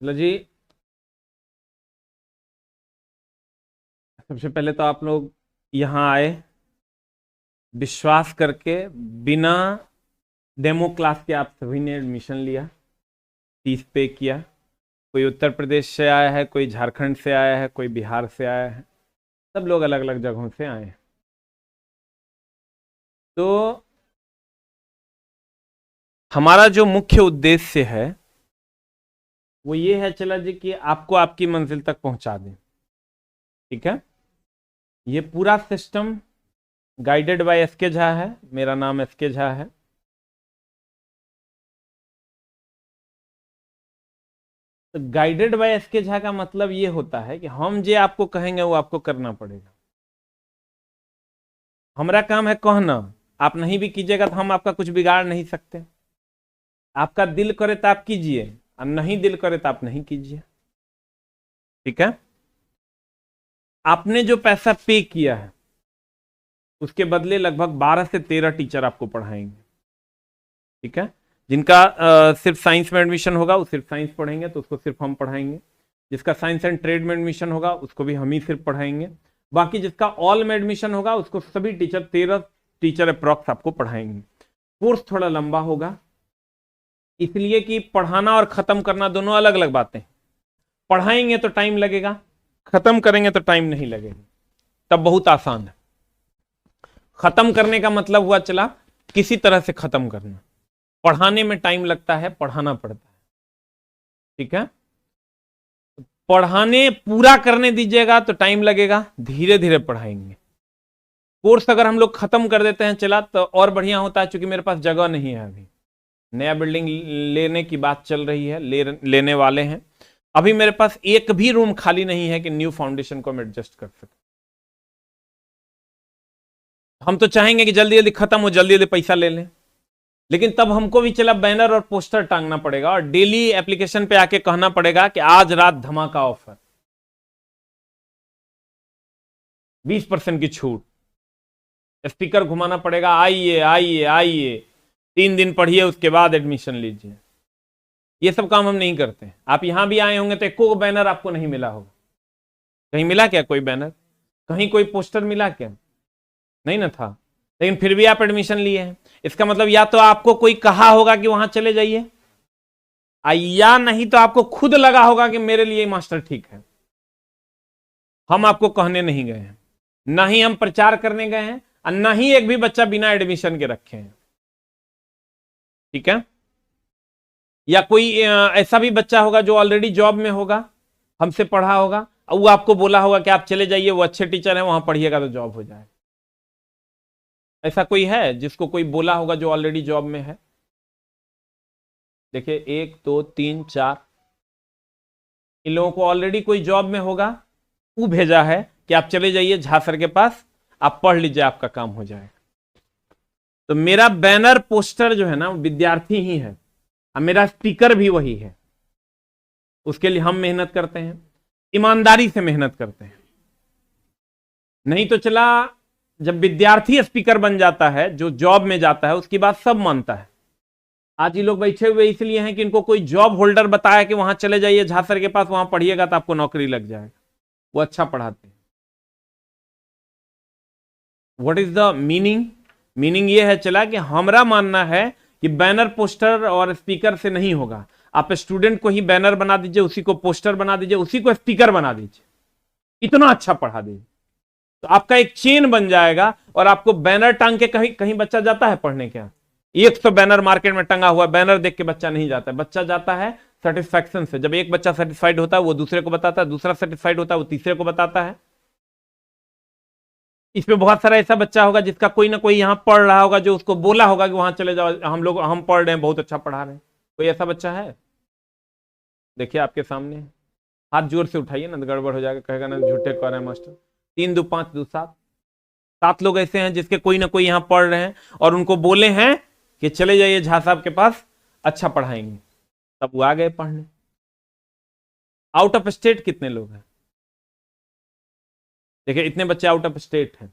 लो जी। सबसे पहले तो आप लोग यहाँ आए विश्वास करके, बिना डेमो क्लास के आप सभी ने एडमिशन लिया, फीस पे किया। कोई उत्तर प्रदेश से आया है, कोई झारखंड से आया है, कोई बिहार से आया है, सब लोग अलग अलग जगहों से आए हैं। तो हमारा जो मुख्य उद्देश्य है वो ये है, चला जी, कि आपको आपकी मंजिल तक पहुंचा दें। ठीक है। ये पूरा सिस्टम गाइडेड बाय एस के झा है। मेरा नाम एस के झा है। तो गाइडेड बाय एस के झा का मतलब ये होता है कि हम जो आपको कहेंगे वो आपको करना पड़ेगा। हमारा काम है कहना, आप नहीं भी कीजिएगा तो हम आपका कुछ बिगाड़ नहीं सकते। आपका दिल करे तो आप कीजिए, और नहीं दिल करे तो आप नहीं कीजिए। ठीक है। आपने जो पैसा पे किया है उसके बदले लगभग 12 से 13 टीचर आपको पढ़ाएंगे। ठीक है। जिनका सिर्फ साइंस में एडमिशन होगा वो सिर्फ साइंस पढ़ेंगे, तो उसको सिर्फ हम पढ़ाएंगे। जिसका साइंस एंड ट्रेड में एडमिशन होगा उसको भी हम ही सिर्फ पढ़ाएंगे। बाकी जिसका ऑल में एडमिशन होगा उसको सभी टीचर, 13 टीचर अप्रॉक्स आपको पढ़ाएंगे। कोर्स थोड़ा लंबा होगा, इसलिए कि पढ़ाना और खत्म करना दोनों अलग अलग बातें। पढ़ाएंगे तो टाइम लगेगा, खत्म करेंगे तो टाइम नहीं लगेगा। तब बहुत आसान है। खत्म करने का मतलब हुआ चला किसी तरह से खत्म करना। पढ़ाने में टाइम लगता है, पढ़ाना पड़ता है। ठीक है। पढ़ाने पूरा करने दीजिएगा तो टाइम लगेगा, धीरे धीरे पढ़ाएंगे। कोर्स अगर हम लोग खत्म कर देते हैं चला तो और बढ़िया होता है, क्योंकि मेरे पास जगह नहीं है। अभी नया बिल्डिंग लेने की बात चल रही है, लेने वाले हैं। अभी मेरे पास एक भी रूम खाली नहीं है कि न्यू फाउंडेशन को हम एडजस्ट कर सके। हम तो चाहेंगे कि जल्दी जल्दी खत्म हो, जल्दी जल्दी पैसा ले लें, लेकिन तब हमको भी चला बैनर और पोस्टर टांगना पड़ेगा और डेली एप्लीकेशन पे आके कहना पड़ेगा कि आज रात धमाका ऑफर, 20% की छूट। स्पीकर घुमाना पड़ेगा, आइए आइए आइए, 3 दिन पढ़िए उसके बाद एडमिशन लीजिए। ये सब काम हम नहीं करते। आप यहां भी आए होंगे तो एको बैनर आपको नहीं मिला होगा। कहीं मिला क्या कोई बैनर? कहीं कोई पोस्टर मिला क्या? नहीं ना था। लेकिन फिर भी आप एडमिशन लिए हैं, इसका मतलब या तो आपको कोई कहा होगा कि वहां चले जाइए, या नहीं तो आपको खुद लगा होगा कि मेरे लिए मास्टर ठीक है। हम आपको कहने नहीं गए हैं, ना ही हम प्रचार करने गए हैं, और ना ही एक भी बच्चा बिना एडमिशन के रखे हैं। ठीक है। या कोई ऐसा भी बच्चा होगा जो ऑलरेडी जॉब में होगा, हमसे पढ़ा होगा, और वो आपको बोला होगा कि आप चले जाइए, वो अच्छे टीचर हैं, वहां पढ़िएगा तो जॉब हो जाए। ऐसा कोई है जिसको कोई बोला होगा जो ऑलरेडी जॉब में है? देखिए, 1 2 3 4, इन लोगों को ऑलरेडी कोई जॉब में होगा, वो भेजा है कि आप चले जाइए झा सर के पास, आप पढ़ लीजिए, आपका काम हो जाएगा। तो मेरा बैनर पोस्टर जो है ना, विद्यार्थी ही है, और मेरा स्पीकर भी वही है। उसके लिए हम मेहनत करते हैं, ईमानदारी से मेहनत करते हैं। नहीं तो चला, जब विद्यार्थी स्पीकर बन जाता है, जो जॉब में जाता है, उसकी बात सब मानता है। आज ये लोग बैठे हुए इसलिए हैं कि इनको कोई जॉब होल्डर बताया कि वहां चले जाइए झा सर के पास, वहां पढ़िएगा तो आपको नौकरी लग जाएगा। वो अच्छा पढ़ाते हैं। What is the meaning? Meaning ये है चला कि हमारा मानना है कि बैनर पोस्टर और स्पीकर से नहीं होगा। आप स्टूडेंट को ही बैनर बना दीजिए, उसी को पोस्टर बना दीजिए, उसी को स्पीकर बना दीजिए, इतना अच्छा पढ़ा दीजिए, तो आपका एक चेन बन जाएगा। और आपको बैनर टांग के कहीं कहीं बच्चा जाता है पढ़ने के? 100 बैनर मार्केट में टंगा हुआ, बैनर देख के बच्चा नहीं जाता है। बच्चा जाता है सेटिस्फैक्शन से। जब एक बच्चा सेटिस्फाइड होता है वो दूसरे को बताता है, दूसरा सेटिस्फाइड होता है वो तीसरे को बताता है। इसमें बहुत सारा ऐसा बच्चा होगा जिसका कोई ना कोई यहां पढ़ रहा होगा, जो उसको बोला होगा कि वहां चले जाओ, हम पढ़ रहे हैं, बहुत अच्छा पढ़ा रहे हैं। कोई ऐसा बच्चा है? देखिए आपके सामने, हाथ जोर से उठाइए ना, गड़बड़ हो जाएगा, कहेगा ना झूठे कह रहे हैं मास्टर। 3 2 5 2 7, 7 लोग ऐसे हैं जिसके कोई ना कोई यहां पढ़ रहे हैं, और उनको बोले हैं कि चले जाइए झा साहब के पास, अच्छा पढ़ाएंगे। तब वो आ गए पढ़ने। आउट ऑफ स्टेट कितने लोग हैं? देखिए, इतने बच्चे आउट ऑफ स्टेट हैं।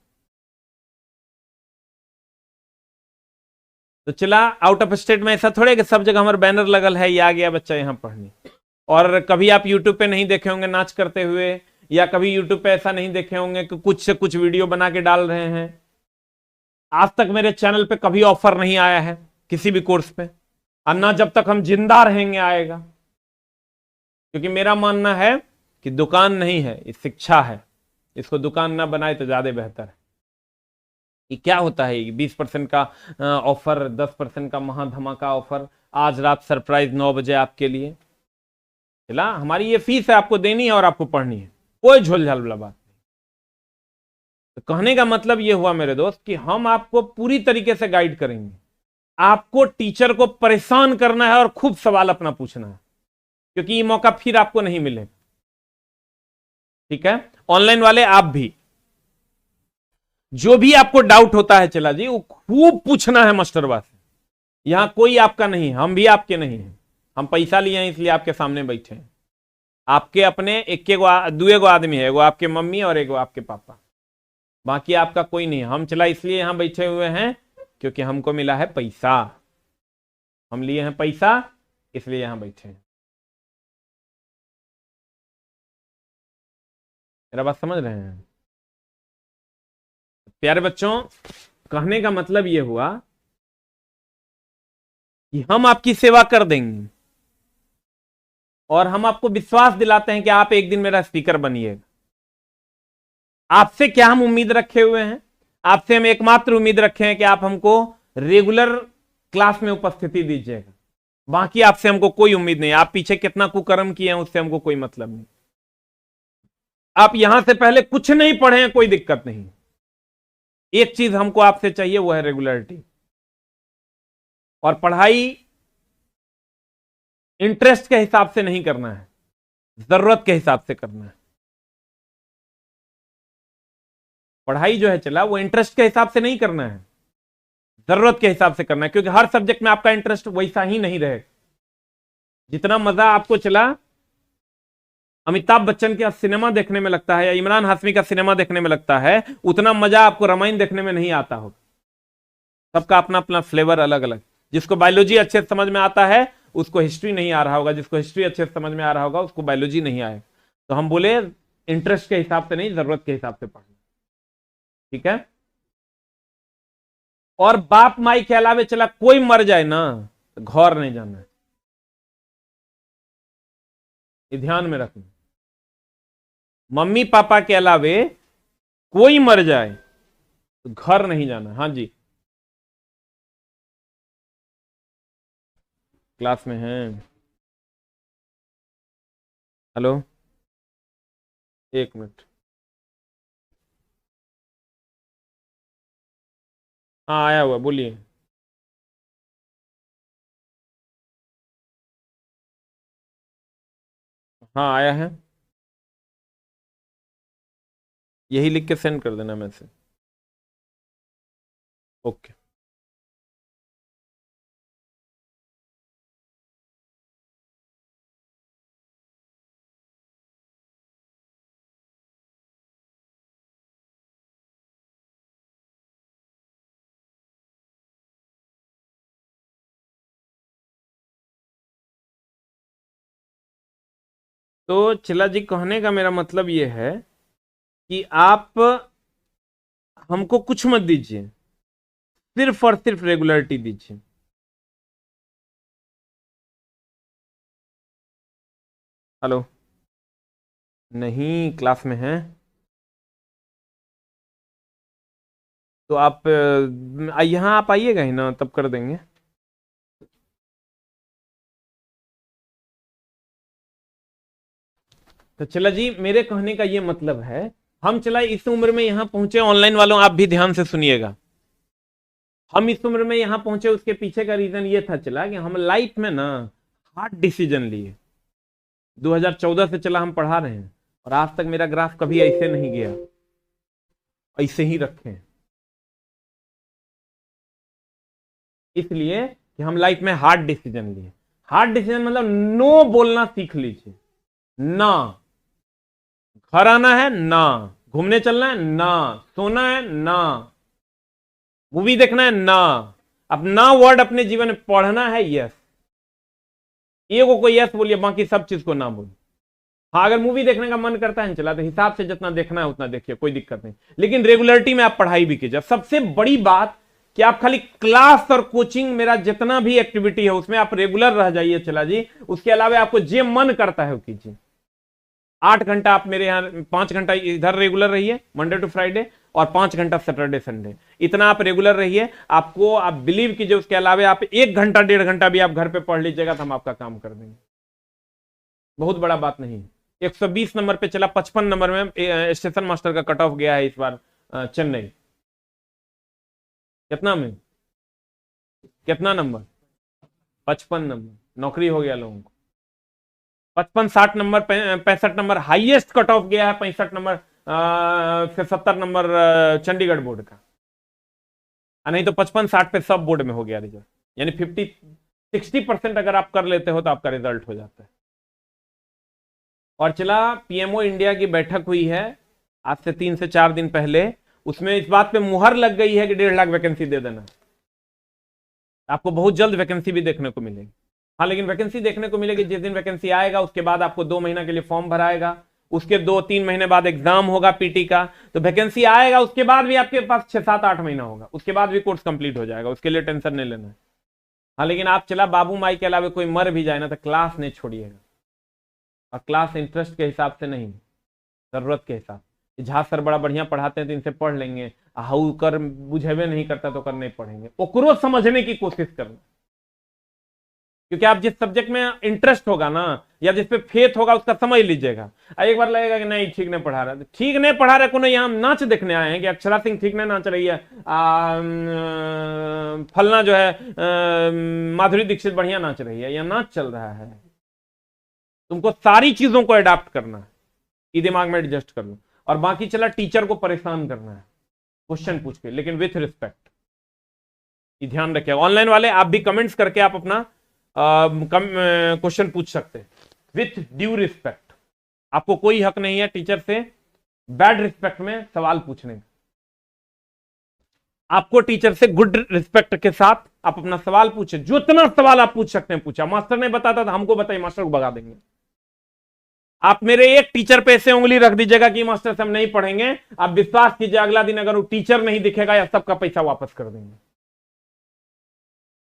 तो चला, आउट ऑफ स्टेट में ऐसा थोड़े कि सब जगह हमारा बैनर लगल है, ये आ गया बच्चा यहां पढ़ने। और कभी आप यूट्यूब पे नहीं देखे होंगे नाच करते हुए, या कभी यूट्यूब पे ऐसा नहीं देखे होंगे कि कुछ से कुछ वीडियो बना के डाल रहे हैं। आज तक मेरे चैनल पे कभी ऑफर नहीं आया है किसी भी कोर्स पे, और ना जब तक हम जिंदा रहेंगे आएगा। क्योंकि मेरा मानना है कि दुकान नहीं है, ये शिक्षा है, इसको दुकान ना बनाए तो ज्यादा बेहतर है। ये क्या होता है, 20% का ऑफर, 10% का महाधमाका ऑफर, आज रात सरप्राइज 9 बजे आपके लिए। चला, हमारी ये फीस है, आपको देनी है और आपको पढ़नी है, कोई झोलझाल वाला बात नहीं। तो कहने का मतलब ये हुआ मेरे दोस्त कि हम आपको पूरी तरीके से गाइड करेंगे। आपको टीचर को परेशान करना है और खूब सवाल अपना पूछना है, क्योंकि ये मौका फिर आपको नहीं मिलेगा। ठीक है, ऑनलाइन वाले आप भी, जो भी आपको डाउट होता है चला जी, वो खूब पूछना है मास्टरवा से। यहां कोई आपका नहीं, हम भी आपके नहीं हैं। हम पैसा लिए हैं इसलिए आपके सामने बैठे हैं। आपके अपने एक दुएगो आदमी है, एगो आपके मम्मी और एगो आपके पापा, बाकी आपका कोई नहीं। हम चला इसलिए यहां बैठे हुए हैं क्योंकि हमको मिला है पैसा, हम लिए हैं पैसा इसलिए यहां बैठे हैं। मेरा बात समझ रहे हैं प्यारे बच्चों? कहने का मतलब यह हुआ कि हम आपकी सेवा कर देंगे और हम आपको विश्वास दिलाते हैं कि आप एक दिन मेरा स्पीकर बनिएगा। आपसे क्या हम उम्मीद रखे हुए हैं? आपसे हम एकमात्र उम्मीद रखे हैं कि आप हमको रेगुलर क्लास में उपस्थिति दीजिएगा। बाकी आपसे हमको कोई उम्मीद नहीं। आप पीछे कितना कुकर्म किए हैं उससे हमको कोई मतलब नहीं। आप यहां से पहले कुछ नहीं पढ़े हैं, कोई दिक्कत नहीं। एक चीज हमको आपसे चाहिए, वो है रेगुलरिटी। और पढ़ाई इंटरेस्ट के हिसाब से नहीं करना है, जरूरत के हिसाब से करना है। पढ़ाई जो है चला, वो इंटरेस्ट के हिसाब से नहीं करना है, जरूरत के हिसाब से करना है। क्योंकि हर सब्जेक्ट में आपका इंटरेस्ट वैसा ही नहीं रहेगा। जितना मजा आपको चला अमिताभ बच्चन का सिनेमा देखने में लगता है या इमरान हाशमी का सिनेमा देखने में लगता है, उतना मजा आपको रामायण देखने में नहीं आता होगा। सबका अपना अपना फ्लेवर अलग अलग। जिसको बायोलॉजी अच्छे से समझ में आता है उसको हिस्ट्री नहीं आ रहा होगा, जिसको हिस्ट्री अच्छे से समझ में आ रहा होगा उसको बायोलॉजी नहीं आएगा। तो हम बोले इंटरेस्ट के हिसाब से नहीं, जरूरत के हिसाब से पढ़ना। ठीक है? और बाप माई के अलावे चला कोई मर जाए ना तो घर नहीं जाना है, ये ध्यान में रखना। मम्मी पापा के अलावे कोई मर जाए तो घर नहीं जाना। हाँ जी, क्लास में हैं। हेलो, एक मिनट। हाँ आया हुआ, बोलिए। हाँ आया है, यही लिख के सेंड कर देना मैसेज। ओके। तो चिल्ला जी, कहने का मेरा मतलब यह है कि आप हमको कुछ मत दीजिए, सिर्फ और सिर्फ रेगुलरिटी दीजिए। हेलो, नहीं क्लास में हैं तो आप यहाँ आप आइएगा ही ना, तब कर देंगे। तो चला जी, मेरे कहने का ये मतलब है, हम चला इस उम्र में यहां पहुंचे। ऑनलाइन वालों आप भी ध्यान से सुनिएगा। हम इस उम्र में यहां पहुंचे उसके पीछे का रीजन ये था चला कि हम लाइफ में ना हार्ड डिसीजन लिए। 2014 से चला हम पढ़ा रहे हैं और आज तक मेरा ग्राफ कभी ऐसे नहीं गया, ऐसे ही रखे। इसलिए कि हम लाइफ में हार्ड डिसीजन लिए। हार्ड डिसीजन मतलब नो बोलना सीख लीजिए। ना घर आना है, ना घूमने चलना है, ना सोना है, ना मूवी देखना है, ना। अब ना वर्ड अपने जीवन में पढ़ना है, यस। ए को कोई यस बोलिए, बाकी सब चीज को ना बोलिए। हाँ, अगर मूवी देखने का मन करता है चला, तो हिसाब से जितना देखना है उतना देखिए, कोई दिक्कत नहीं, लेकिन रेगुलरिटी में आप पढ़ाई भी कीजिए। सबसे बड़ी बात कि आप खाली क्लास और कोचिंग, मेरा जितना भी एक्टिविटी है उसमें आप रेगुलर रह जाइए चला जी। उसके अलावा आपको जो मन करता है वो कीजिए। 8 घंटा आप मेरे यहाँ, 5 घंटा इधर रेगुलर रहिए मंडे टू फ्राइडे, और 5 घंटा सैटरडे संडे, इतना आप रेगुलर रहिए। आपको, आप बिलीव कीजिए, उसके अलावा आप 1 घंटा 1.5 घंटा भी आप घर पे पढ़ लीजिएगा तो हम आपका काम कर देंगे। बहुत बड़ा बात नहीं। 120 नंबर पे चला, 55 नंबर में स्टेशन मास्टर का कट ऑफ गया है इस बार चेन्नई। कितना में, कितना नंबर? 55 नंबर, नौकरी हो गया लोगों को। 55-60 number, 65 number highest cut off गया है, 65 नंबर से 70 नंबर चंडीगढ़ बोर्ड का, नहीं तो 55-60 पे सब बोर्ड में हो गया रिजल्ट। यानी 50-60% अगर आप कर लेते हो तो आपका रिजल्ट हो जाता है। और चला, पीएमओ इंडिया की बैठक हुई है आज से 3 से 4 दिन पहले, उसमें इस बात पे मुहर लग गई है कि 1.5 लाख वैकेंसी दे देना। आपको बहुत जल्द वैकेंसी भी देखने को मिलेगी। हाँ, लेकिन वैकेंसी देखने को मिलेगी जिस दिन वैकेंसी आएगा, उसके बाद आपको 2 महीना के लिए फॉर्म भराएगा, उसके 2-3 महीने बाद एग्जाम होगा पीटी का, तो वैकेंसी आएगा, उसके बाद भी आपके पास 6-7-8 महीना होगा, उसके बाद भी कोर्स कंप्लीट हो जाएगा, उसके लिए टेंशन नहीं लेना है। हाँ, लेकिन आप चला, बाबू माई के अलावा कोई मर भी जाए ना तो क्लास नहीं छोड़िएगा, और क्लास इंटरेस्ट के हिसाब से नहीं, जरूरत के हिसाब। झा सर बड़ा बढ़िया पढ़ाते हैं तो इनसे पढ़ लेंगे, हाउ कर बुझेबे नहीं करता तो कर नहीं पढ़ेंगे, ओकरो समझने की कोशिश करना। क्योंकि आप जिस सब्जेक्ट में इंटरेस्ट होगा ना, या जिस पे फेथ होगा, उसका समझ लीजिएगा। एक बार लगेगा कि नहीं ठीक नहीं पढ़ा रहा, ठीक नहीं पढ़ा रहे, कोनो यहाँ नाच देखने आए हैं कि अक्षरा सिंह ठीक नहीं नाच रही है, फलना जो है माधुरी दीक्षित बढ़िया नाच रही है, या नाच चल रहा है। तुमको सारी चीजों को अडॉप्ट करना है, ये दिमाग में एडजस्ट कर लो। और बाकी चला, टीचर को परेशान करना है क्वेश्चन पूछ के, लेकिन विथ रिस्पेक्ट, ये ध्यान रखिए। ऑनलाइन वाले आप भी कमेंट्स करके आप अपना क्वेश्चन पूछ सकते हैं विथ ड्यू रिस्पेक्ट। आपको कोई हक नहीं है टीचर से बैड रिस्पेक्ट में सवाल पूछने का। आपको टीचर से गुड रिस्पेक्ट के साथ आप अपना सवाल पूछे, जो इतना सवाल आप पूछ सकते हैं पूछा। मास्टर ने बताता था, हमको बताइए, मास्टर को भगा देंगे। आप मेरे एक टीचर पे ऐसे उंगली रख दीजिएगा कि मास्टर से हम नहीं पढ़ेंगे, आप विश्वास कीजिए अगला दिन अगर वो टीचर नहीं दिखेगा या सबका पैसा वापस कर देंगे।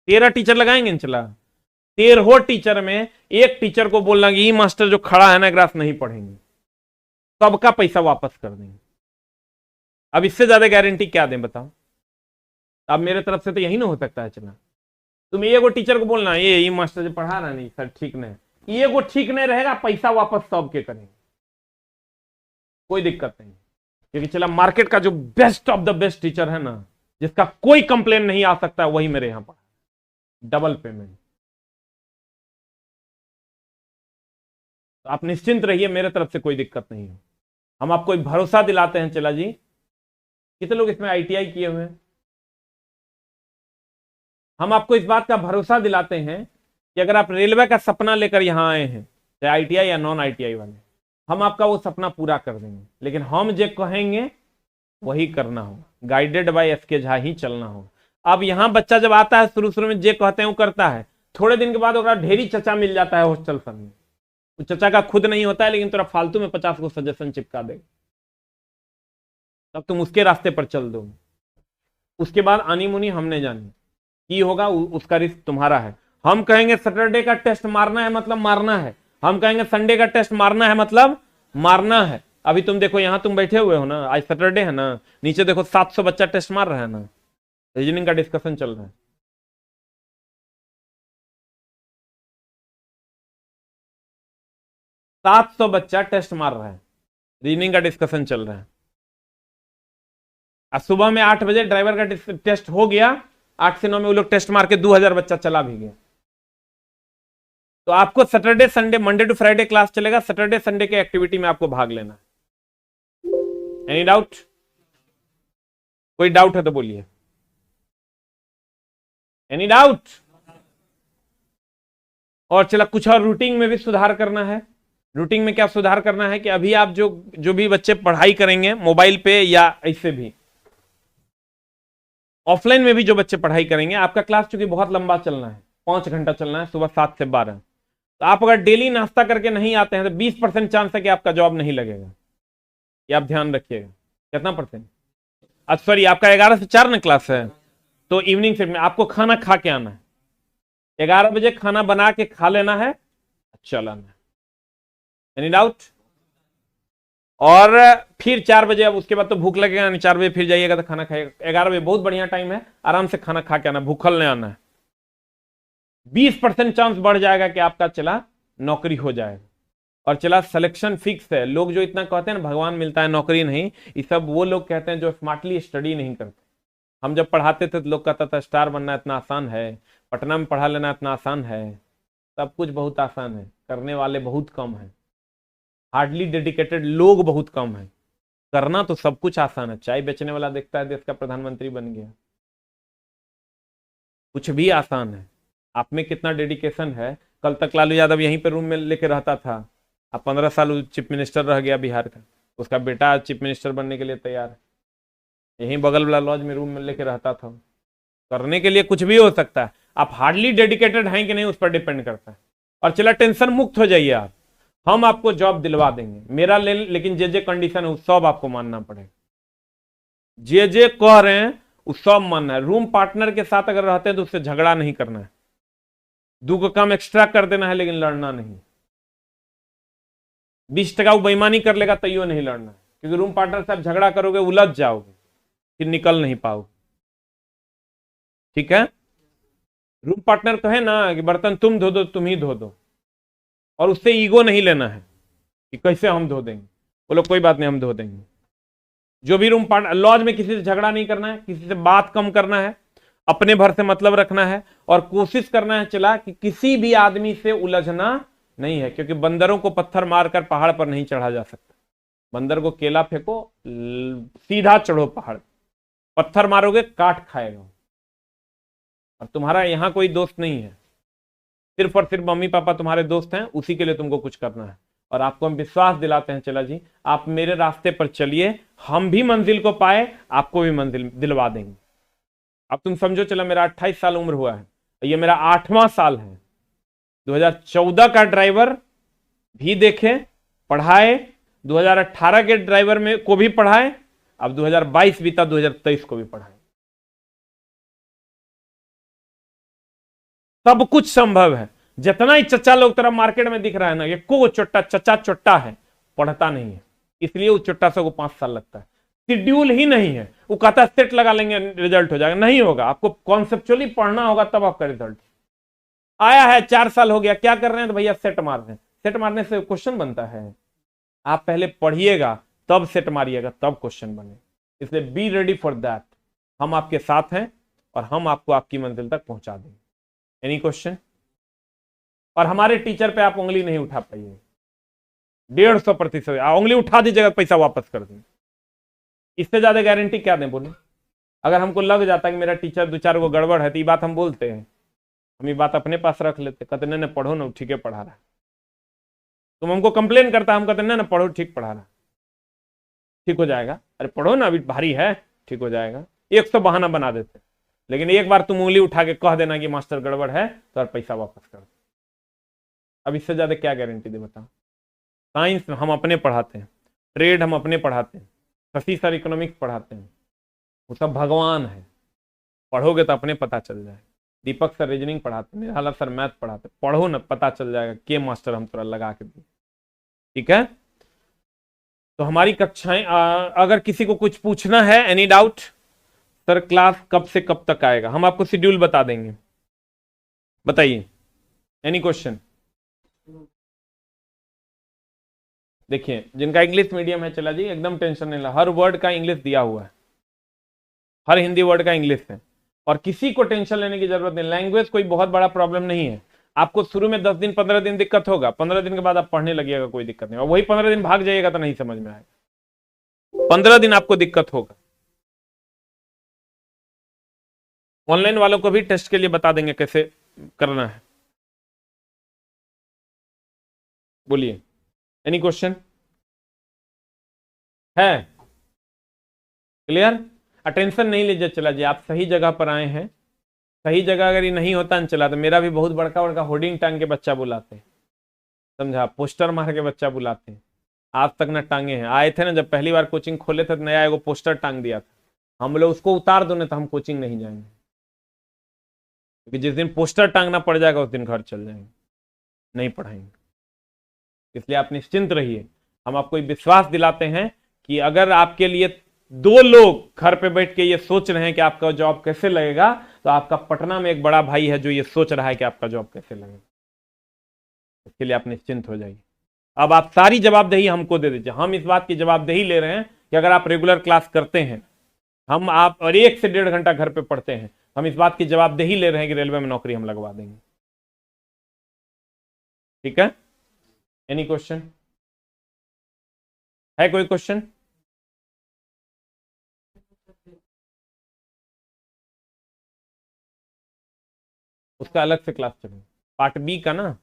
13 टीचर लगाएंगे चला, 13 टीचर में एक टीचर को बोलना कि ये मास्टर जो खड़ा है ना क्लास नहीं पढ़ेंगे, सबका पैसा वापस कर देंगे। अब इससे ज्यादा गारंटी क्या दें बताओ? अब मेरे तरफ से तो यही ना हो सकता है। चला, तुम ये टीचर को बोलना ये मास्टर जो पढ़ा रहा नहीं सर ठीक नहीं, ये ठीक नहीं रहेगा, पैसा वापस सबके करेंगे, कोई दिक्कत नहीं। क्योंकि चला, मार्केट का जो best of the best teacher है ना, जिसका कोई कंप्लेन नहीं आ सकता, वही मेरे यहां पर डबल पेमेंट। तो आप निश्चिंत रहिए, मेरे तरफ से कोई दिक्कत नहीं है। हम आपको एक भरोसा दिलाते हैं। चला जी, कितने लोग इसमें आईटीआई किए हुए हैं? हम आपको इस बात का भरोसा दिलाते हैं कि अगर आप रेलवे का सपना लेकर यहां आए हैं, चाहे आईटीआई या नॉन आईटीआई वाले, हम आपका वो सपना पूरा कर देंगे। लेकिन हम जो कहेंगे वही करना होगा, गाइडेड बाय एसके झा ही चलना होगा। अब यहां बच्चा जब आता है, शुरू शुरू में जे कहते हैं वो करता है, थोड़े दिन के बाद ढेरी चचा मिल जाता है हॉस्टल सब में। वो चचा का खुद नहीं होता है, लेकिन तेरा फालतू में 50 को सजेशन चिपका देगा, तब तुम उसके रास्ते पर चल दो। उसके बाद आनी मुनी हमने जानी की होगा, उसका रिस्क तुम्हारा है। हम कहेंगे सैटरडे का टेस्ट मारना है मतलब मारना है, हम कहेंगे संडे का टेस्ट मारना है मतलब मारना है। अभी तुम देखो, यहां तुम बैठे हुए हो ना, आज सैटरडे है ना, नीचे देखो 700 बच्चा टेस्ट मार रहा है ना, रीजनिंग का डिस्कशन चल रहा है। 700 बच्चा टेस्ट मार रहा है, रीजनिंग का डिस्कशन चल रहा है। आज सुबह में 8 बजे ड्राइवर का टेस्ट हो गया, 8 से 9 में वो लोग टेस्ट मार के 2000 बच्चा चला भी गया। तो आपको Saturday Sunday, Monday to Friday class चलेगा, सैटरडे संडे के एक्टिविटी में आपको भाग लेना है। Any doubt? कोई डाउट है तो बोलिए। Any doubt? और चला, कुछ और रूटीन में भी सुधार करना है। रूटीन में क्या सुधार करना है कि अभी आप जो भी बच्चे पढ़ाई करेंगे मोबाइल पे या ऐसे भी, ऑफलाइन में भी जो बच्चे पढ़ाई करेंगे, आपका क्लास चूंकि बहुत लंबा चलना है, 5 घंटा चलना है, सुबह 7 से 12, तो आप अगर डेली नाश्ता करके नहीं आते हैं तो 20% चांस है कि आपका जॉब नहीं लगेगा। ये आप ध्यान रखिएगा। कितना परसेंट? अच्छा सॉरी, आपका 11 से 4 ना क्लास है, तो इवनिंग शिफ्ट में आपको खाना खा के आना है। 11 बजे खाना बना के खा लेना है, चलाना है। Any doubt? और फिर 4 बजे, अब उसके बाद तो भूख लगेगा नहीं, 4 बजे फिर जाइएगा तो खाना खाएगा। 11 बजे बहुत बढ़िया टाइम है, आराम से खाना खा के आना, भूखल नहीं आना है। 20% चांस बढ़ जाएगा कि आपका चला नौकरी हो जाएगा। और चला सिलेक्शन फिक्स है। लोग जो इतना कहते हैं ना भगवान मिलता है नौकरी नहीं, ये सब वो लोग कहते हैं जो स्मार्टली स्टडी नहीं करते। हम जब पढ़ाते थे तो लोग कहता था स्टार बनना इतना आसान है, पटना में पढ़ा लेना इतना आसान है। सब कुछ बहुत आसान है, करने वाले बहुत कम है, हार्डली डेडिकेटेड लोग बहुत कम है। करना तो सब कुछ आसान है। चाय बेचने वाला देखता है देश का प्रधानमंत्री बन गया। कुछ भी आसान है, आप में कितना डेडिकेशन है। कल तक लालू यादव यहीं पे रूम में लेके रहता था, अब 15 साल चीफ मिनिस्टर रह गया बिहार का। उसका बेटा चीफ मिनिस्टर बनने के लिए तैयार है, यहीं बगल वाला लॉज में रूम में लेके रहता था। करने के लिए कुछ भी हो सकता है। आप हार्डली डेडिकेटेड हैं कि नहीं उस पर डिपेंड करता है। और चला टेंशन मुक्त हो जाइए आप, हम आपको जॉब दिलवा देंगे। मेरा लेकिन जे कंडीशन है उस सब आपको मानना पड़ेगा। जे कह रहे हैं उस सब मानना है। रूम पार्टनर के साथ अगर रहते हैं तो उससे झगड़ा नहीं करना है, 2 का काम एक्स्ट्रा कर देना है, लेकिन लड़ना नहीं। 20 टका वो बेईमानी कर लेगा तैयो नहीं लड़ना है, क्योंकि रूम पार्टनर से आप झगड़ा करोगे उलझ जाओगे, फिर निकल नहीं पाओगे। ठीक है? रूम पार्टनर कहे ना कि बर्तन तुम धो दो, तुम ही धो दो, और उससे ईगो नहीं लेना है कि कैसे हम धो देंगे। बोलो कोई बात नहीं, हम धो देंगे। जो भी रूम पार्टनर, लॉज में किसी से झगड़ा नहीं करना है, किसी से बात कम करना है, अपने भर से मतलब रखना है, और कोशिश करना है चला कि किसी भी आदमी से उलझना नहीं है, क्योंकि बंदरों को पत्थर मारकर पहाड़ पर नहीं चढ़ा जा सकता। बंदर को केला फेंको, सीधा चढ़ो पहाड़, पत्थर मारोगे काट खाएगा। और तुम्हारा यहां कोई दोस्त नहीं है, सिर्फ और सिर्फ मम्मी पापा तुम्हारे दोस्त हैं, उसी के लिए तुमको कुछ करना है। और आपको हम विश्वास दिलाते हैं चला जी, आप मेरे रास्ते पर चलिए, हम भी मंजिल को पाए, आपको भी मंजिल दिलवा देंगे। अब तुम समझो चला मेरा 28 साल उम्र हुआ है, ये मेरा 8वां साल है। 2014 का ड्राइवर भी देखे, पढ़ाए, 2018 के ड्राइवर में को भी पढ़ाए, अब 2022 बीता, 2023 को भी पढ़ाए। सब कुछ संभव है। जितना ही चच्चा लोग तरह मार्केट में दिख रहा है ना, ये को चोट्टा चच्चा चोट्टा है, पढ़ता नहीं है, इसलिए उस चोट्टा से को 5 साल लगता है। शेड्यूल ही नहीं है। वो कहता है सेट लगा लेंगे रिजल्ट हो जाएगा, नहीं होगा। आपको कॉन्सेप्चुअली पढ़ना होगा तब आपका रिजल्ट आया है। 4 साल हो गया, क्या कर रहे हैं? तो भैया सेट मार रहे हैं। सेट मारने से क्वेश्चन बनता है? आप पहले पढ़िएगा तब सेट मारिएगा, तब क्वेश्चन बने। इसलिए बी रेडी फॉर दैट। हम आपके साथ हैं और हम आपको आपकी मंजिल तक पहुंचा देंगे। Any question? और हमारे टीचर पे आप उंगली नहीं उठा पाइए, 150% उंगली उठा दीजिएगा, पैसा वापस कर देंगे। इससे ज्यादा गारंटी क्या दें बोले? अगर हमको लग जाता है कि मेरा टीचर 2-4 को गड़बड़ है, तो ये बात हम बोलते हैं, हम ये बात अपने पास रख लेते, कहते नहीं पढ़ो ना, ठीक है पढ़ा रहा है। तुम हमको कंप्लेन करता, हम कहते ना पढ़ो, ठीक पढ़ा रहा, ठीक हो जाएगा। अरे पढ़ो ना, अभी भारी है, ठीक हो जाएगा। 100 बहाना बना देते। लेकिन एक बार तुम उंगली उठा के कह देना कि मास्टर गड़बड़ है, तो और पैसा वापस कर दो। अब इससे ज्यादा क्या गारंटी दे बताओ? साइंस हम अपने पढ़ाते हैं, ट्रेड हम अपने पढ़ाते हैं, शशि सर इकोनॉमिक्स पढ़ाते हैं, वो सब भगवान है। पढ़ोगे तो अपने पता चल जाए। दीपक सर रीजनिंग पढ़ाते हैं, निराला सर मैथ पढ़ाते हैं। पढ़ो ना, पता चल जाएगा के मास्टर हम थोड़ा लगा के दिए। ठीक है? तो हमारी कक्षाएं, अगर किसी को कुछ पूछना है, एनी डाउट, सर क्लास कब से कब तक आएगा, हम आपको शेड्यूल बता देंगे। बताइए, एनी क्वेश्चन? देखिए, जिनका इंग्लिश मीडियम है चला जी, एकदम टेंशन नहीं ला, हर वर्ड का इंग्लिश दिया हुआ है, हर हिंदी वर्ड का इंग्लिश है, और किसी को टेंशन लेने की जरूरत नहीं। लैंग्वेज कोई बहुत बड़ा प्रॉब्लम नहीं है। आपको शुरू में 10 दिन 15 दिन दिक्कत होगा, 15 दिन के बाद आप पढ़ने लगिएगा, कोई दिक्कत नहीं। और वही 15 दिन भाग जाइएगा तो नहीं समझ में आएगा। 15 दिन आपको दिक्कत होगा। ऑनलाइन वालों को भी टेस्ट के लिए बता देंगे कैसे करना है। बोलिए, एनी क्वेश्चन है? क्लियर? अटेंशन नहीं लीजिए चला जी, आप सही जगह पर आए हैं। सही जगह अगर ये नहीं होता न चला, तो मेरा भी बहुत बड़का बड़का होर्डिंग टांग के बच्चा बुलाते हैं, समझा, पोस्टर मार के बच्चा बुलाते हैं। आज तक ना टांगे हैं। आए थे ना जब पहली बार कोचिंग खोले थे, नया एगो पोस्टर टांग दिया था, हम लोग उसको उतार दो नहीं तो हम कोचिंग नहीं जाएंगे, क्योंकि जिस दिन पोस्टर टांगना पड़ जाएगा उस दिन घर चल जाएंगे, नहीं पढ़ाएंगे। इसलिए आप निश्चिंत रहिए। हम आपको विश्वास दिलाते हैं कि अगर आपके लिए 2 लोग घर पे बैठ के ये सोच रहे हैं कि आपका जॉब कैसे लगेगा, तो आपका पटना में एक बड़ा भाई है जो ये सोच रहा है कि आपका जॉब कैसे लगेगा। इसके लिए आप निश्चिंत हो जाइए। अब आप सारी जवाबदेही हमको दे दीजिए। हम इस बात की जवाबदेही ले रहे हैं कि अगर आप रेगुलर क्लास करते हैं, हम आप और 1 से 1.5 घंटा घर पे पढ़ते हैं, हम इस बात की जवाबदेही ले रहे हैं कि रेलवे में नौकरी हम लगवा देंगे। ठीक है? एनी क्वेश्चन है? कोई क्वेश्चन? उसका अलग से क्लास चलेगा, पार्ट बी का ना।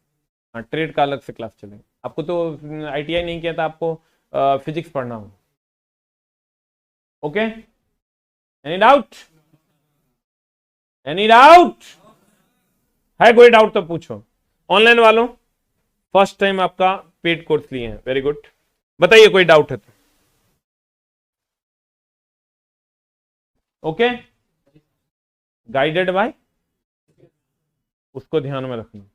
हाँ, ट्रेड का अलग से क्लास चलेगा। आपको तो आईटीआई नहीं किया था, आपको फिजिक्स पढ़ना हो। Okay, any doubt? Any doubt है? कोई डाउट तो पूछो। ऑनलाइन वालों, फर्स्ट टाइम आपका पेड कोर्स लिए हैं, वेरी गुड। बताइए कोई डाउट है तो। ओके, गाइडेड बाय, उसको ध्यान में रखना।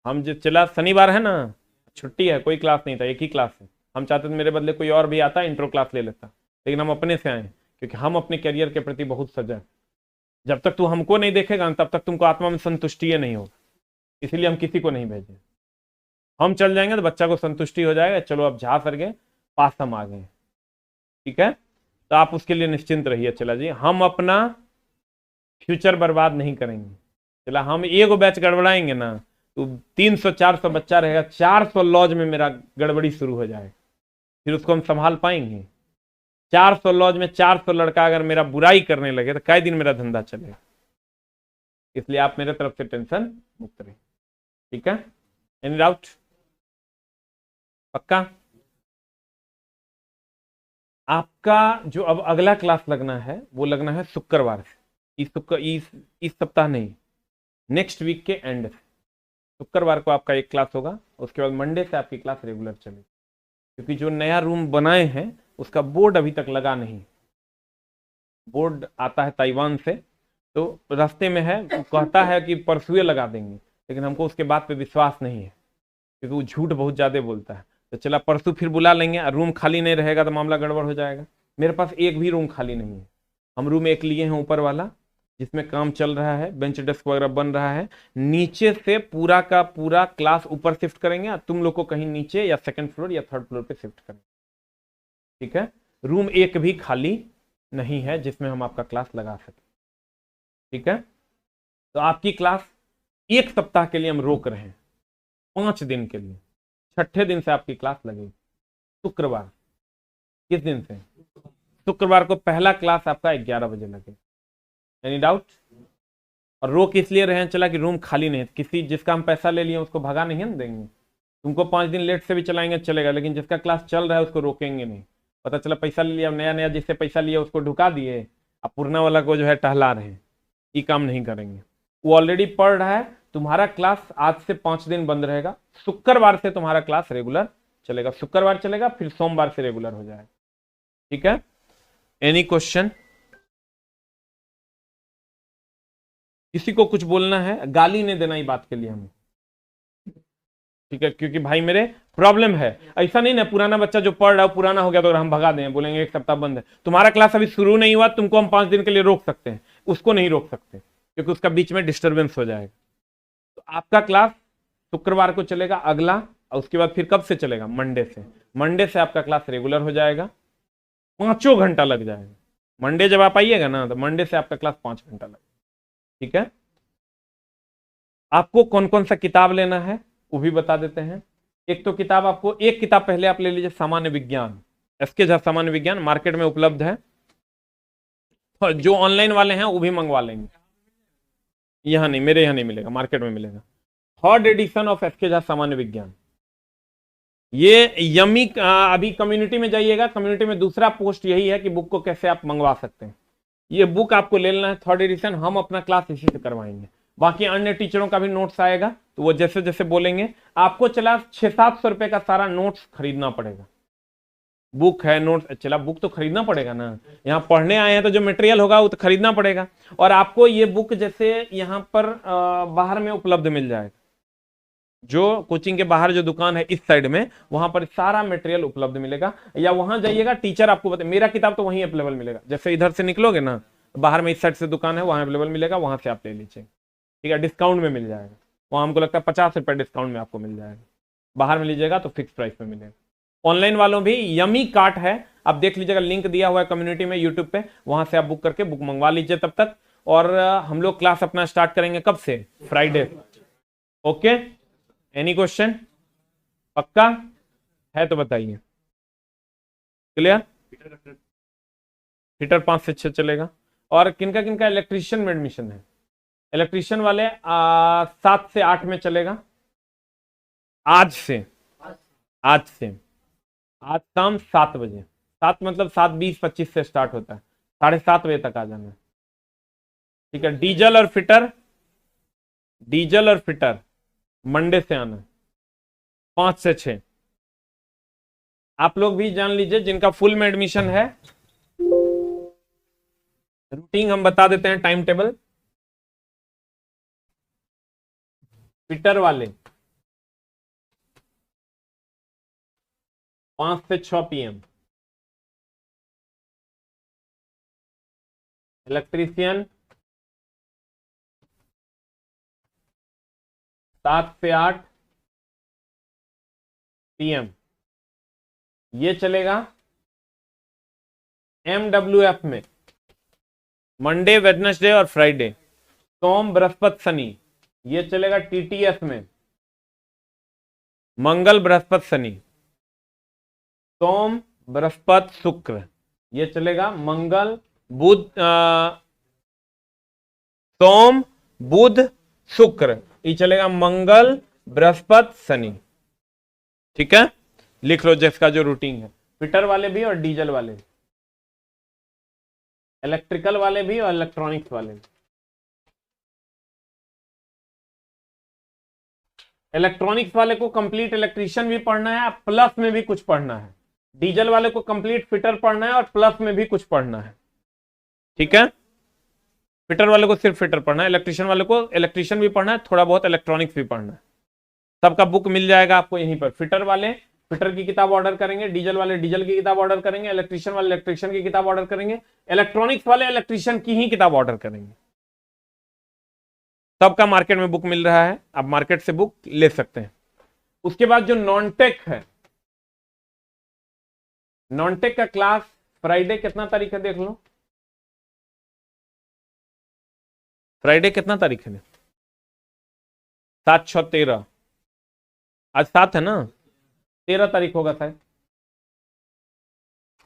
हम जो चला, शनिवार है ना, छुट्टी है, कोई क्लास नहीं था, एक ही क्लास है। हम चाहते थे मेरे बदले कोई और भी आता, इंट्रो क्लास ले लेता, लेकिन हम अपने से आए क्योंकि हम अपने करियर के प्रति बहुत सजग। जब तक तू हमको नहीं देखेगा तब तक तुमको आत्मा में संतुष्टि नहीं होगा, इसीलिए हम किसी को नहीं भेजे। हम चल जाएंगे तो बच्चा को संतुष्टि हो जाएगा, चलो अब झा सर गए, पास हम आ गए। ठीक है, तो आप उसके लिए निश्चिंत रहिए। चला जी, हम अपना फ्यूचर बर्बाद नहीं करेंगे। चला, हम एक बैच गड़बड़ाएंगे ना तो 300-400 बच्चा रहेगा, 400 लॉज में मेरा गड़बड़ी शुरू हो जाएगा, फिर उसको हम संभाल पाएंगे? 400 लॉज में 400 लड़का अगर मेरा बुराई करने लगे तो कई दिन मेरा धंधा चलेगा। इसलिए आप मेरे तरफ से टेंशन मुक्त रहिए। ठीक है, एनी डाउट? पक्का? आपका जो अब अगला क्लास लगना है वो लगना है शुक्रवार से। इस सप्ताह नहीं, नेक्स्ट वीक के एंड से शुक्रवार को आपका एक क्लास होगा। उसके बाद मंडे से आपकी क्लास रेगुलर चलेगी, क्योंकि जो नया रूम बनाए हैं उसका बोर्ड अभी तक लगा नहीं। बोर्ड आता है ताइवान से, तो रास्ते में है, कहता है कि परसुए लगा देंगे, लेकिन हमको उसके बात पे विश्वास नहीं है, क्योंकि वो झूठ बहुत ज्यादा बोलता है। तो चला, परसों फिर बुला लेंगे। रूम खाली नहीं रहेगा तो मामला गड़बड़ हो जाएगा। मेरे पास एक भी रूम खाली नहीं है। हम रूम एक लिए हैं ऊपर वाला, जिसमें काम चल रहा है, बेंच डेस्क वगैरह बन रहा है। नीचे से पूरा का पूरा क्लास ऊपर शिफ्ट करेंगे, तुम लोग को कहीं नीचे या 2nd फ्लोर या 3rd फ्लोर पे शिफ्ट करेंगे। ठीक है, रूम एक भी खाली नहीं है जिसमें हम आपका क्लास लगा सके। ठीक है, तो आपकी क्लास 1 सप्ताह के लिए हम रोक रहे हैं, 5 दिन के लिए। 6ठे दिन से आपकी क्लास लगेगी, शुक्रवार। किस दिन से? शुक्रवार को पहला क्लास आपका 11 बजे लगेगा। Any doubt? और रोक इसलिए रहे हैं चला कि रूम खाली नहीं है। किसी जिसका हम पैसा ले लिए उसको भगा नहीं है देंगे। तुमको 5 दिन लेट से भी चलाएंगे चलेगा, लेकिन जिसका क्लास चल रहा है उसको रोकेंगे नहीं। पता चला पैसा ले लिया, नया नया जिससे पैसा लिया उसको ढुका दिए, अब पुराना वाला को जो है टहला रहे हैं। ये काम नहीं करेंगे। वो ऑलरेडी पढ़ रहा है। तुम्हारा क्लास आज से 5 दिन बंद रहेगा। शुक्रवार से तुम्हारा क्लास रेगुलर चलेगा। शुक्रवार चलेगा, फिर सोमवार से रेगुलर हो जाएगा। ठीक है, एनी क्वेश्चन? किसी को कुछ बोलना है? गाली नहीं देना ही बात के लिए हमें। ठीक है, क्योंकि भाई मेरे प्रॉब्लम है। ऐसा नहीं ना पुराना बच्चा जो पढ़ रहा है पुराना हो गया तो हम भगा दें, बोलेंगे 1 सप्ताह बंद है। तुम्हारा क्लास अभी शुरू नहीं हुआ, तुमको हम 5 दिन के लिए रोक सकते हैं, उसको नहीं रोक सकते, क्योंकि उसका बीच में डिस्टर्बेंस हो जाएगा। तो आपका क्लास शुक्रवार को चलेगा अगला, और उसके बाद फिर कब से चलेगा? मंडे से। मंडे से आपका क्लास रेगुलर हो जाएगा, 5 घंटा लग जाएगा। मंडे जब आप आइएगा ना तो मंडे से आपका क्लास 5 घंटा लगेगा। ठीक है, आपको कौन कौन सा किताब लेना है वो भी बता देते हैं। एक तो किताब आपको, एक किताब पहले आप ले लीजिए, सामान्य विज्ञान, एसके झा सामान्य विज्ञान, मार्केट में उपलब्ध है। जो ऑनलाइन वाले हैं वो भी मंगवा लेंगे। यहाँ नहीं, मेरे यहाँ नहीं मिलेगा, मार्केट में मिलेगा। 3rd addition of SK Jha सामान्य विज्ञान। ये यमी अभी कम्युनिटी में जाइएगा, कम्युनिटी में दूसरा पोस्ट यही है कि बुक को कैसे आप मंगवा सकते हैं। ये बुक आपको ले लेना है, 3rd एडिशन। हम अपना क्लास इसी से करवाएंगे। बाकी अन्य टीचरों का भी नोट्स आएगा, तो वो जैसे जैसे बोलेंगे आपको चला 600-700 रुपए का सारा नोट्स खरीदना पड़ेगा। बुक है, नोट्स, चला बुक तो खरीदना पड़ेगा ना, यहाँ पढ़ने आए हैं तो जो मटेरियल होगा वो तो खरीदना पड़ेगा। और आपको ये बुक जैसे यहाँ पर बाहर में उपलब्ध मिल जाएगा, जो कोचिंग के बाहर जो दुकान है इस साइड में, वहां पर सारा मटेरियल उपलब्ध मिलेगा। या वहां जाइएगा, टीचर आपको बता, मेरा किताब तो वहीं अवेलेबल मिलेगा, जैसे इधर से निकलोगे ना बाहर में इस साइड से दुकान है, वहां अवेलेबल मिलेगा, वहां से आप ले लीजिए, ठीक है, डिस्काउंट में मिल जाएगा। वहां हमको लगता है 50 रुपए डिस्काउंट में आपको मिल जाएगा, बाहर में लीजिएगा तो फिक्स प्राइस में मिलेगा। ऑनलाइन वालों भी यमी कार्ट है, आप देख लीजिएगा, लिंक दिया हुआ है कम्युनिटी में यूट्यूब पे, वहां से आप बुक करके बुक मंगवा लीजिए तब तक। और हम लोग क्लास अपना स्टार्ट करेंगे कब से? फ्राइडे। Okay, any question? पक्का है तो बताइए। क्लियर? फिटर 5 से 6 चलेगा। और किनका किनका इलेक्ट्रीशियन में एडमिशन है? इलेक्ट्रीशियन वाले 7 से 8 में चलेगा, आज से आज शाम 7 बजे, 7 मतलब 7:20-25 से स्टार्ट होता है, 7:30 बजे तक आ जाना है, ठीक है। डीजल और फिटर मंडे से आना है, 5 से 6। आप लोग भी जान लीजिए जिनका फुल में एडमिशन है, रूटीन हम बता देते हैं, टाइम टेबल। फिटर वाले 5 से 6 PM, इलेक्ट्रीशियन 7 से 8 PM। ये चलेगा MWF में मंडे, वेडनेसडे और फ्राइडे, सोम बृहस्पति शनि। ये चलेगा TTS में मंगल बृहस्पति शनि, सोम बृहस्पति शुक्र। ये चलेगा मंगल बुध, सोम बुध शुक्र, ये चलेगा मंगल बृहस्पति शनि, ठीक है। लिख लो जिसका जो रूटीन है। फिटर वाले भी और डीजल वाले भी, इलेक्ट्रिकल वाले भी और इलेक्ट्रॉनिक्स वाले भी। इलेक्ट्रॉनिक्स वाले को कंप्लीट इलेक्ट्रीशियन भी पढ़ना है, प्लस में भी कुछ पढ़ना है। डीजल वाले को कंप्लीट फिटर पढ़ना है और प्लस में भी कुछ पढ़ना है, ठीक है। फिटर वाले को सिर्फ फिटर पढ़ना है, इलेक्ट्रीशियन वाले को इलेक्ट्रीशियन भी पढ़ना है, थोड़ा बहुत इलेक्ट्रॉनिक्स भी पढ़ना है। सबका बुक मिल जाएगा आपको यहीं पर। फिटर वाले फिटर की किताब ऑर्डर करेंगे, डीजल वाले डीजल की किताब ऑर्डर करेंगे, इलेक्ट्रीशियन वाले इलेक्ट्रीशियन की किताब ऑर्डर करेंगे, इलेक्ट्रॉनिक्स वाले इलेक्ट्रीशियन की ही किताब ऑर्डर करेंगे। सबका मार्केट में बुक मिल रहा है, आप मार्केट से बुक ले सकते हैं। उसके बाद जो नॉन टेक है, नॉन टेक का क्लास फ्राइडे कितना तारीख है देख लो, फ्राइडे कितना तारीख है? 7/6/13, आज 7 है ना, 13 तारीख होगा शायद,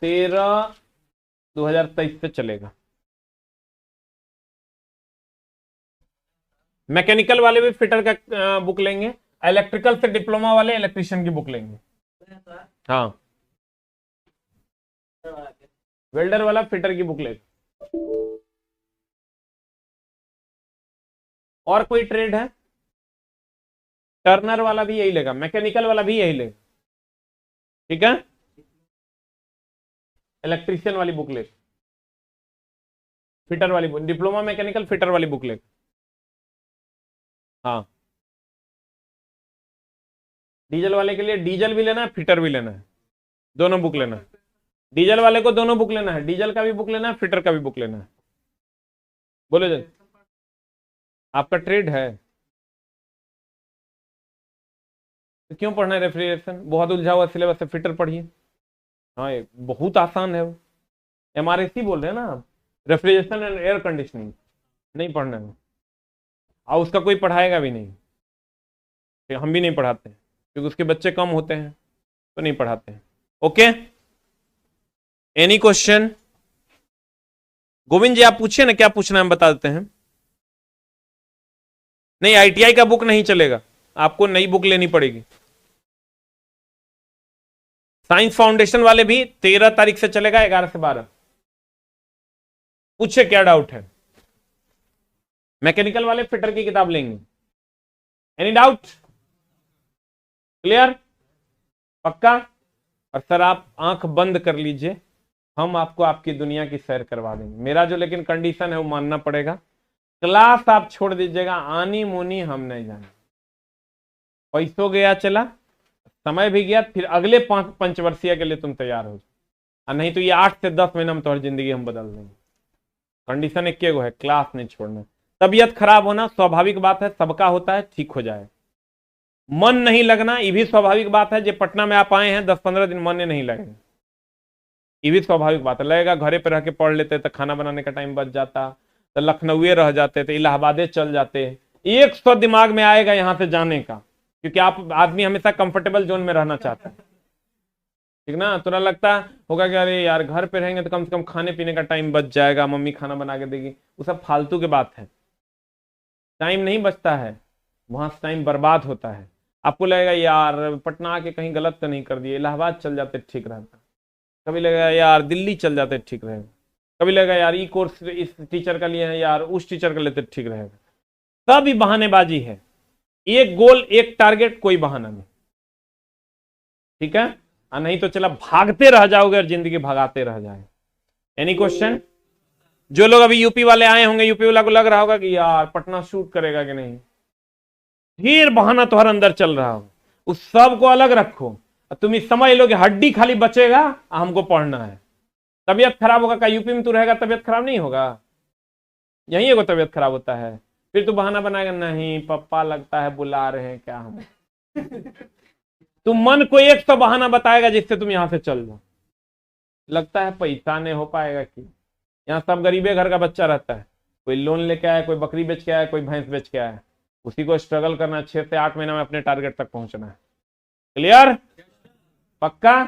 13/2023 से चलेगा। मैकेनिकल वाले भी फिटर का बुक लेंगे, इलेक्ट्रिकल से डिप्लोमा वाले इलेक्ट्रीशियन की बुक लेंगे। हाँ, वेल्डर वाला फिटर की बुक लेगा। और कोई ट्रेड है? टर्नर वाला भी यही लेगा, मैकेनिकल वाला भी यही लेगा, ठीक है। इलेक्ट्रीशियन वाली बुक लेगा, फिटर वाली बुक, डिप्लोमा मैकेनिकल फिटर वाली बुक लेगा। हाँ, डीजल वाले के लिए डीजल भी लेना है, फिटर भी लेना है, दोनों बुक लेना है। डीजल वाले को दोनों बुक लेना है, डीजल का भी बुक लेना है, फिटर का भी बुक लेना है। बोले जी, आपका ट्रेड है तो क्यों पढ़ना है रेफ्रिजरेशन? बहुत उलझा हुआ सिलेबस है, फिटर पढ़िए। हाँ, ये बहुत आसान है। वो MRAC बोल रहे हैं ना आप, रेफ्रिजरेशन एंड एयर कंडीशनिंग नहीं पढ़ना है, और उसका कोई पढ़ाएगा भी नहीं, हम भी नहीं पढ़ाते हैं क्योंकि उसके बच्चे कम होते हैं तो नहीं पढ़ाते हैं। Okay, any question? Govind ji आप पूछिए ना, क्या पूछना है हम बता देते हैं। नहीं, ITI का बुक नहीं चलेगा, आपको नई बुक लेनी पड़ेगी। साइंस फाउंडेशन वाले भी 13 तारीख से चलेगा, 11 से 12। पूछे क्या डाउट है? मैकेनिकल वाले फिटर की किताब लेंगे, एनी डाउट? क्लियर? पक्का? और सर आप आंख बंद कर लीजिए, हम आपको आपकी दुनिया की सैर करवा देंगे। मेरा जो लेकिन कंडीशन है वो मानना पड़ेगा, क्लास आप छोड़ दीजिएगा, आनी मुनी हम नहीं जाने। पैसों गया चला, समय भी गया, फिर अगले 5 पंचवर्षीय के लिए तुम तैयार हो जाओ, नहीं तो ये 8 से 10 महीना में तुम्हारी जिंदगी हम बदल देंगे। कंडीशन एक है, क्लास नहीं छोड़ना। तबीयत खराब होना स्वाभाविक बात है, सबका होता है, ठीक हो जाए। मन नहीं लगना ये भी स्वाभाविक बात है। जो पटना में आप आए हैं 10-15 दिन मन नहीं लगेगा, ये भी स्वाभाविक बात है। लगेगा घरे पे रह के पढ़ लेते तो खाना बनाने का टाइम बच जाता, तो लखनऊ रह जाते, तो इलाहाबादे चल जाते। 100 दिमाग में आएगा यहाँ से जाने का, क्योंकि आप आदमी हमेशा कंफर्टेबल जोन में रहना चाहता है, ठीक ना। तो ना लगता होगा कि अरे यार घर पे रहेंगे तो कम से कम खाने पीने का टाइम बच जाएगा, मम्मी खाना बना के देगी। वो सब फालतू की बात है, टाइम नहीं बचता है, वहां से टाइम बर्बाद होता है। आपको लगेगा यार पटना आके कहीं गलत तो नहीं कर दिए, इलाहाबाद चल जाते ठीक रहता। कभी लगेगा यार दिल्ली चल जाते ठीक रहेगा, कभी लगेगा यार ये कोर्स इस टीचर का लिए है यार उस टीचर का लेते ठीक रहेगा। सब ही बहानेबाजी है। एक गोल एक टारगेट, कोई बहाना नहीं, ठीक है। नहीं तो चला भागते रह जाओगे और जिंदगी भगाते रह जाए। Any question? जो लोग अभी यूपी वाले आए होंगे, यूपी वाला को लग रहा होगा कि यार पटना शूट करेगा कि नहीं, फिर बहाना तुम्हारे अंदर चल रहा हो, उस सब को अलग रखो। तुम समझ लो कि हड्डी खाली बचेगा, हमको पढ़ना है। तबियत खराब होगा, का यूपी में तू रहेगा तबियत खराब नहीं होगा? यही एगो तबियत खराब होता है, फिर तू बहाना बनाएगा, नहीं पप्पा लगता है बुला रहे हैं क्या हम। तुम मन को 100 बहाना बताएगा जिससे तुम यहां से चल जाओ। लगता है पैसा नहीं हो पाएगा कि यहाँ सब गरीबे घर का बच्चा रहता है, कोई लोन लेके आया, कोई बकरी बेच के आया, कोई भैंस बेच के आया, उसी को स्ट्रगल करना, 6 से 8 महीना में अपने टारगेट तक पहुंचना है। क्लियर? पक्का?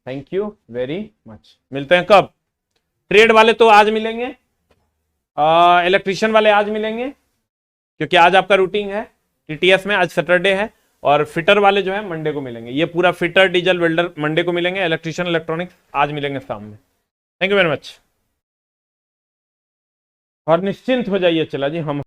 Thank you very much. मिलते हैं कब? ट्रेड वाले तो आज मिलेंगे, इलेक्ट्रिशियन वाले आज मिलेंगे, क्योंकि आज आपका रूटीन है टीटीएस में, आज सैटरडे है। और फिटर वाले जो है मंडे को मिलेंगे। ये पूरा फिटर डीजल वेल्डर मंडे को मिलेंगे, इलेक्ट्रिशियन इलेक्ट्रॉनिक्स आज मिलेंगे शाम में। Thank you very much. और निश्चिंत हो जाइए, चला जी हम